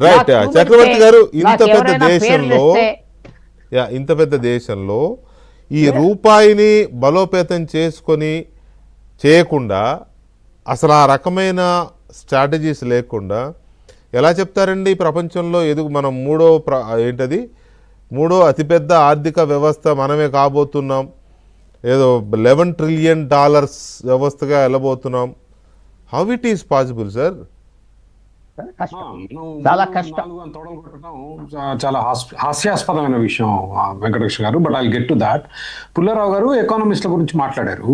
Right. చక్రవర్తి గారు, ఇంత పెద్ద దేశంలో ఈ రూపాయిని బలోపేతం చేయకుండా అసలు ఆ రకమైన స్ట్రాటజీస్ లేకుండా ఎలా చెప్తారండి ప్రపంచంలో మనం మూడో అతిపెద్ద ఆర్థిక వ్యవస్థ మనమే కాబోతున్నాం, ఏదో $11 ట్రిలియన్ వ్యవస్థగా వెళ్ళబోతున్నాం? How it is possible sir? చాలా కష్టం. చాలా హాస్యాస్పదమైన విషయం వెంకటేష్ గారు, but I get to that. Pullarao గారు ఎకానమిస్ట్ల గురించి మాట్లాడారు.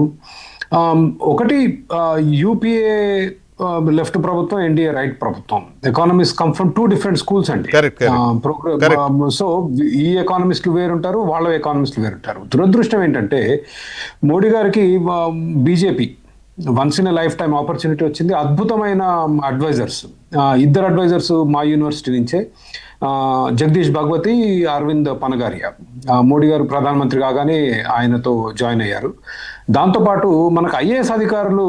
ఒకటి, యూపీఏ లెఫ్ట్ ప్రభుత్వం, ఎన్డీఏ రైట్ ప్రభుత్వం. Economist come from 2 different schools అండి. సో ఈ ఎకానమిస్టులు వేరుంటారు, వాళ్ళ ఎకానమిస్టులు వేరుంటారు. దురదృష్టం ఏంటంటే మోడీ గారికి BJP once in life time opportunity వచ్చింది. అద్భుతమైన అడ్వైజర్స్, 2 అడ్వైజర్స్ మా యూనివర్సిటీ నుంచే, జగదీష్ భగవతి, అరవింద్ పనగారియా. మోడీ గారు ప్రధానమంత్రి కాగానే ఆయనతో జాయిన్ అయ్యారు. దాంతోపాటు మనకు ఐఏఎస్ అధికారులు,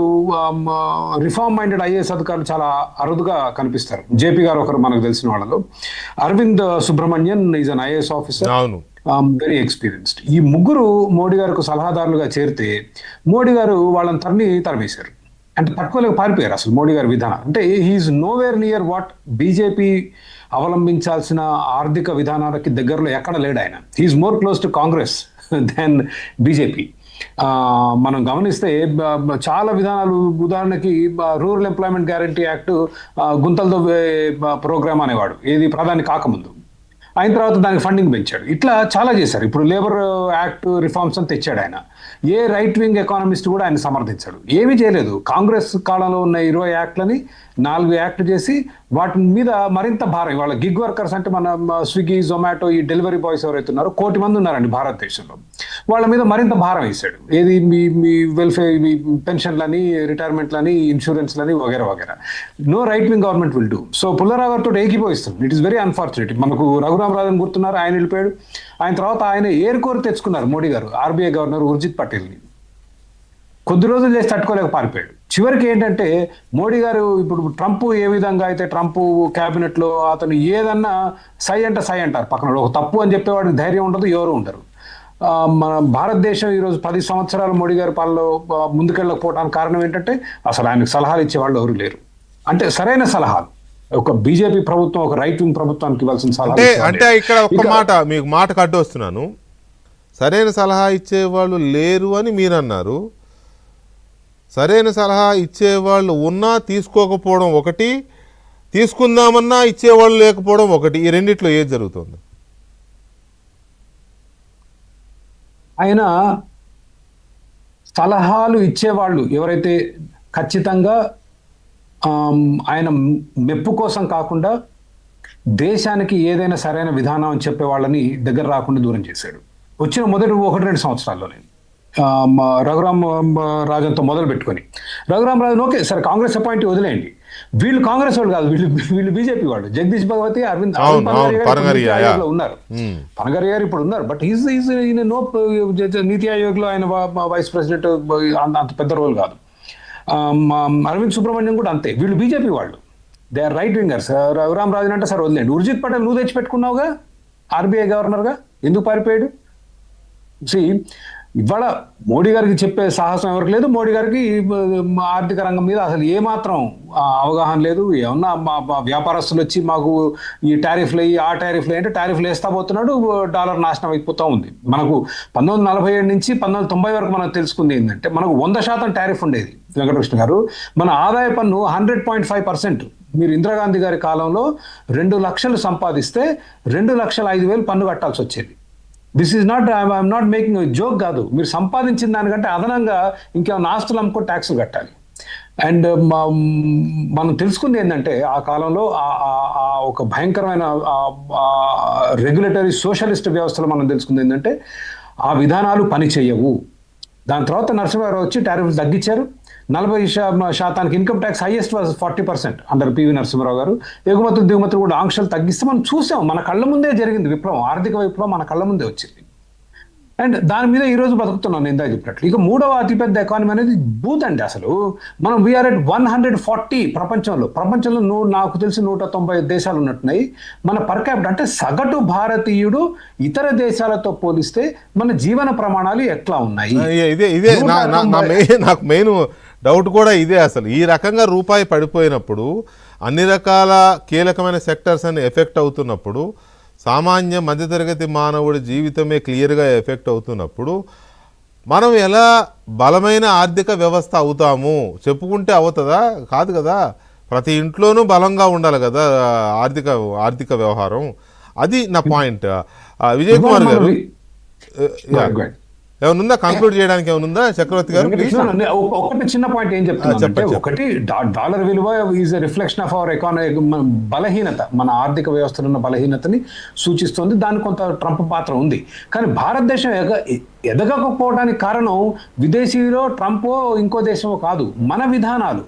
రిఫార్మ్ మైండెడ్ ఐఏఎస్ అధికారులు చాలా అరుదుగా కనిపిస్తారు. జేపీ గారు ఒకరు మనకు తెలిసిన వాళ్ళలో. Arvind Subramanian is an IAS officer, very experienced. ఈ ముగ్గురు మోడీ గారికి సలహాదారులుగా చేరితే మోడీ గారు వాళ్ళని తరిమేశారు. అంటే తక్కువలోకి పారిపోయారు అసలు మోడీ గారి విధానం. అంటే he is nowhere near what BJP అవలంబించాల్సిన ఆర్థిక విధానాలకి దగ్గరలో ఎక్కడ లేడు ఆయన. He is more close to Congress than BJP. మనం గమనిస్తే చాలా విధానాలు, ఉదాహరణకి రూరల్ ఎంప్లాయ్మెంట్ గ్యారంటీ యాక్ట్ గుంతలతో ప్రోగ్రామ్ అనేవాడు, ఏది ప్రధాని కాకముందు. అయిన తర్వాత దానికి ఫండింగ్ పెంచాడు. ఇట్లా చాలా చేశారు. ఇప్పుడు లేబర్ యాక్ట్ రిఫార్మ్స్ అని తెచ్చాడు ఆయన. ఏ రైట్ వింగ్ ఎకానమిస్ట్ కూడా ఆయన సమర్థించాడు. ఏమీ చేయలేదు. కాంగ్రెస్ కాలంలో ఉన్న 20 యాక్ట్లని 4 యాక్ట్ చేసి వాటి మీద మరింత భారం, వాళ్ళ గిగ్ వర్కర్స్ అంటే మన స్విగ్గీ, జొమాటో, ఈ డెలివరీ బాయ్స్ ఎవరైతే ఉన్నారో 1 కోటి మంది ఉన్నారండి భారతదేశంలో. వాళ్ళ మీద మరింత భారం వేశాడు. ఏది మీ వెల్ఫేర్, మీ పెన్షన్లని, రిటైర్మెంట్లని, ఇన్సూరెన్స్లని వగేరా వగేరా. No right wing government will do. So Pullarao గారితో ఏకీభవిస్తుంది. It is very unfortunate. మనకు రఘురామ్ రాజన్ గుర్తున్నారు, ఆయన వెళ్ళిపోయాడు. ఆయన తర్వాత ఆయన ఏరుకోరు తెచ్చుకున్నారు మోడీ గారు, ఆర్బీఐ గవర్నర్ ఉర్జిత్ పటేల్ని. కొద్ది రోజులు చేసి తట్టుకోలేక పారిపోయాడు. చివరికి ఏంటంటే మోడీ గారు ఇప్పుడు ట్రంప్ ఏ విధంగా అయితే ట్రంప్ క్యాబినెట్లో అతను ఏదన్నా సై అంటారు పక్కన. ఒక తప్పు అని చెప్పేవాడికి ధైర్యం ఉండదు, ఎవరు ఉండరు. మన భారతదేశం ఈరోజు 10 సంవత్సరాలు మోడీ గారి పాలనలో ముందుకెళ్ళకపోవడానికి కారణం ఏంటంటే అసలు ఆయనకు సలహాలు ఇచ్చేవాళ్ళు ఎవరు లేరు. అంటే సరైన సలహాలు ఒక బీజేపీ ప్రభుత్వం, ఒక రైట్ వింగ్ ప్రభుత్వానికి ఇవ్వాల్సిన సలహా. అంటే ఇక్కడ ఒక మాట కట్టు వస్తున్నాను, సరైన సలహా ఇచ్చేవాళ్ళు లేరు అని మీరు అన్నారు. సరైన సలహా ఇచ్చేవాళ్ళు ఉన్నా తీసుకోకపోవడం ఒకటి, తీసుకుందామన్నా ఇచ్చేవాళ్ళు లేకపోవడం ఒకటి. ఈ రెండిట్లో ఏది జరుగుతుంది? ఆయన సలహాలు ఇచ్చేవాళ్ళు ఎవరైతే ఖచ్చితంగా ఆయన మెప్పు కోసం కాకుండా దేశానికి ఏదైనా సరైన విధానం అని చెప్పే వాళ్ళని దగ్గర రాకుండా దూరం చేశాడు. వచ్చిన మొదటి 1-2 సంవత్సరాల్లోనే రఘురామ్ రాజన్తో మొదలు పెట్టుకొని, రఘురామ్ రాజన్ ఓకే సరే కాంగ్రెస్ అపాయింట్ వదిలేయండి, వీళ్ళు కాంగ్రెస్ వాళ్ళు కాదు, వీళ్ళు బీజేపీ వాళ్ళు. జగదీష్ భగవతి, అరవింద్ ఉన్నారు, పనగరి గారు ఇప్పుడు ఉన్నారు. బట్ నో నీతి ఆయోగ్ లో ఆయన వైస్ ప్రెసిడెంట్, అంత పెద్ద రోల్ కాదు. అరవింద్ సుబ్రహ్మణ్యం కూడా అంతే. వీళ్ళు బీజేపీ వాళ్ళు, they are right wingers. Raghuram Rajan అంటే సరే వదిలేండి. ఉర్జిత్ పటేల్ నువ్వు తెచ్చి పెట్టుకున్నావుగా ఆర్బీఐ గవర్నర్గా, ఎందుకు పారిపోయాడు? ఇవాళ మోడీ గారికి చెప్పే సాహసం ఎవరికి లేదు. మోడీ గారికి ఆర్థిక రంగం మీద అసలు ఏమాత్రం అవగాహన లేదు. ఏమన్నా వ్యాపారస్తులు వచ్చి మాకు ఈ టారిఫ్లు అయ్యి, ఆ టారిఫ్లు అంటే టారిఫ్లు వేస్తా పోతున్నాడు, డాలర్ నాశనం అయిపోతూ ఉంది. మనకు 1947 నుంచి 1990 వరకు మనకు తెలుసుకుంది ఏంటంటే మనకు 100% టారిఫ్ ఉండేది వెంకటకృష్ణ గారు. మన ఆదాయ పన్ను 100.5%. మీరు ఇందిరాగాంధీ గారి కాలంలో 2 లక్షలు సంపాదిస్తే 2,05,000 పన్ను కట్టాల్సి వచ్చేది. This is not, I'm not making joke కాదు. మీరు సంపాదించిన దానికంటే అదనంగా ఇంకేమైనా ఆస్తులు అమ్ముకో ట్యాక్సులు కట్టాలి. అండ్ మనం తెలుసుకుంది ఏంటంటే ఆ కాలంలో ఒక భయంకరమైన రెగ్యులేటరీ సోషలిస్ట్ వ్యవస్థలో మనం తెలుసుకుంది ఏంటంటే ఆ విధానాలు పని చేయవు. దాని తర్వాత నరసింహారావు వచ్చి టారిఫ్లు తగ్గించారు. 40% income tax highest was 40% under PV Narasimha Rao గారు. ఎగుమతులు దిగుమతులు కూడా ఆంక్షలు తగ్గిస్తే మనం చూసాం, మన కళ్ళ ముందే జరిగింది విప్లవం, ఆర్థిక విప్లవం మన కళ్ళ ముందే వచ్చింది. అండ్ దాని మీద ఈ రోజు బతుకుతున్నాను నేను ఇందాక చెప్పినట్లు. ఇక మూడవ అతిపెద్ద ఎకానమీ అనేది బూత్ అండి. అసలు మనం వీఆర్ ఎట్ 140 ప్రపంచంలో నాకు తెలిసి 190 దేశాలు ఉన్నట్టున్నాయి. మన పర్ క్యాపిటల్ అంటే సగటు భారతీయుడు ఇతర దేశాలతో పోలిస్తే మన జీవన ప్రమాణాలు ఎట్లా ఉన్నాయి? ఇదే నాకు మెయిన్ డౌట్ కూడా ఇదే. అసలు ఈ రకంగా రూపాయి పడిపోయినప్పుడు, అన్ని రకాల కీలకమైన సెక్టర్స్ అన్ని ఎఫెక్ట్ అవుతున్నప్పుడు, సామాన్య మధ్యతరగతి మానవుడి జీవితమే క్లియర్గా ఎఫెక్ట్ అవుతున్నప్పుడు మనం ఎలా బలమైన ఆర్థిక వ్యవస్థ అవుతాము? చెప్పుకుంటే అవుతుందా? కాదు కదా. ప్రతి ఇంట్లోనూ బలంగా ఉండాలి కదా ఆర్థిక వ్యవహారం. అది నా పాయింట్. విజయ్ కుమార్ గారు ఏమనుందా కంక్లూడ్ చేయడానికి? ఏమనుందా చక్రవర్తి గారు? ఒకటి చిన్న పాయింట్ ఏం చెప్తున్నా, ఒకటి డాలర్ విలువ is reflection of our economy బలహీనత, మన ఆర్థిక వ్యవస్థలో ఉన్న బలహీనతని సూచిస్తుంది. దాని కొంత ట్రంప్ పాత్ర ఉంది. కానీ భారతదేశం ఎదగకపోవడానికి కారణం విదేశీలో ట్రంపో ఇంకో దేశమో కాదు, మన విధానాలు,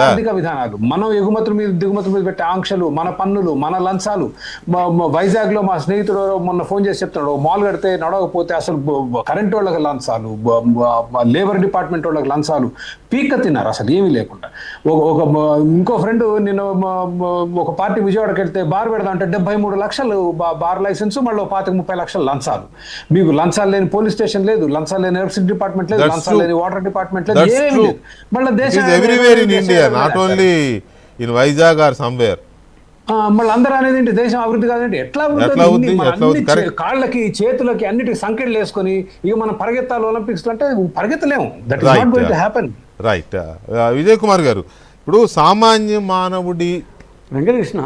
ఆర్థిక విధానాలు, మనం ఎగుమతుల మీద దిగుమతుల మీద పెట్టే ఆంక్షలు, మన పన్నులు, మన లంచాలు. వైజాగ్ లో మా స్నేహితుడు మొన్న ఫోన్ చేసి చెప్తున్నాడు, మాల్ కడితే నడవకపోతే అసలు కరెంట్ వాళ్ళకి లంచాలు, లేబర్ డిపార్ట్మెంట్ వాళ్ళకి లంచాలు పీక్క తిన్నారు అసలు ఏమీ లేకుండా. ఇంకో ఫ్రెండ్ నేను ఒక పార్టీ విజయవాడకి వెళ్తే బార్ పెడదాం అంటే 73 లక్షలు బార్ లైసెన్స్, మళ్ళీ 25-30 లక్షలు లంచాలు. మీకు లంచాలు లేని పోలీస్ స్టేషన్ లేదు, లంచాలు లేని ఎలక్ట్రిసిటీ డిపార్ట్మెంట్ లేదు, లంచాలు లేని వాటర్ డిపార్ట్మెంట్ లేదు, ఏమీ లేదు. మళ్ళీ మళ్ళీ అందరూ అనేది ఏంటి, దేశం అభివృద్ధి కాదంటే ఎట్లా అభివృద్ధి? కాళ్ళకి చేతులకి అన్నిటికి సంఖ్యలు వేసుకొని ఇక మనం పరిగెత్తాలి ఒలింపిక్స్ అంటే పరిగెత్తలేము. That is not going to happen. Right. Vijay Kumar గారు, ఇప్పుడు సామాన్య మానవుడి వెంకటకృష్ణ